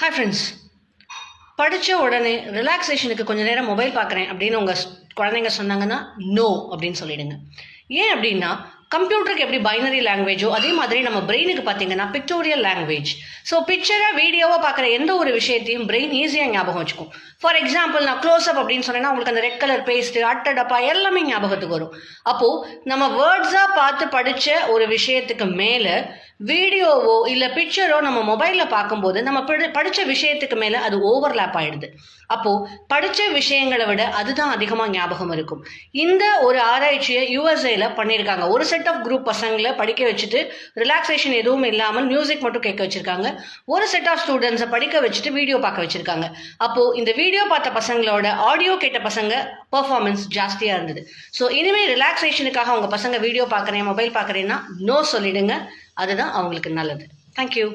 Hi friends, படித்த உடனே ரிலாக்ஸேஷனுக்கு கொஞ்சம் நேரம் மொபைல் பார்க்குறேன் அப்படின்னு உங்கள் குழந்தைங்க சொன்னாங்கன்னா நோ அப்படின்னு சொல்லிடுங்க. ஏன் அப்படின்னா, கம்ப்யூட்டருக்கு எப்படி பைனரி லாங்குவேஜோ அதே மாதிரி நம்ம பிரெயினுக்கு பார்த்தீங்கன்னா பிக்டோரியல் லாங்குவேஜ். ஸோ பிக்சரை வீடியோவாக பார்க்குற எந்த ஒரு விஷயத்தையும் பிரெயின் ஈஸியாக ஞாபகம் வச்சுக்கும். ஃபார் எக்ஸாம்பிள், நான் க்ளோஸ்அப் அப்படின்னு சொன்னேன்னா உங்களுக்கு அந்த ரெட் கலர் பேஸ்ட்டு அட்டடப்பா எல்லாமே ஞாபகத்துக்கு வரும். அப்போது நம்ம வேர்ட்ஸாக பார்த்து படித்த ஒரு விஷயத்துக்கு மேலே வீடியோவோ இல்லை பிக்சரோ நம்ம மொபைலில் பார்க்கும்போது நம்ம படித்த விஷயத்துக்கு மேலே அது ஓவர்லேப் ஆகிடுது. அப்போது படித்த விஷயங்களை விட அதுதான் அதிகமாக ஞாபகம் இருக்கும். இந்த ஒரு ஆராய்ச்சியை யூஎஸ்ஏல பண்ணியிருக்காங்க. ஒரு செட் ஆஃப் குரூப் பசங்களை படிக்க வச்சுட்டு ரிலாக்ஸேஷன் எதுவும் இல்லாமல் மியூசிக் மட்டும் கேட்க வச்சுருக்காங்க. ஒரு செட் ஆஃப் ஸ்டூடெண்ட்ஸை படிக்க வச்சுட்டு வீடியோ பார்க்க வச்சுருக்காங்க. அப்போது இந்த வீடியோ பார்த்த பசங்களோட ஆடியோ கேட்ட பசங்க பர்ஃபார்மன்ஸ் ஜாஸ்தியாக இருந்தது. ஸோ இனிமேல் ரிலாக்ஸேஷனுக்காக அவங்க பசங்க வீடியோ பார்க்குறேன் மொபைல் பார்க்குறேன்னா நோ சொல்லிடுங்க. அதுதான் அவங்களுக்கு நல்லது. தேங்க்யூ.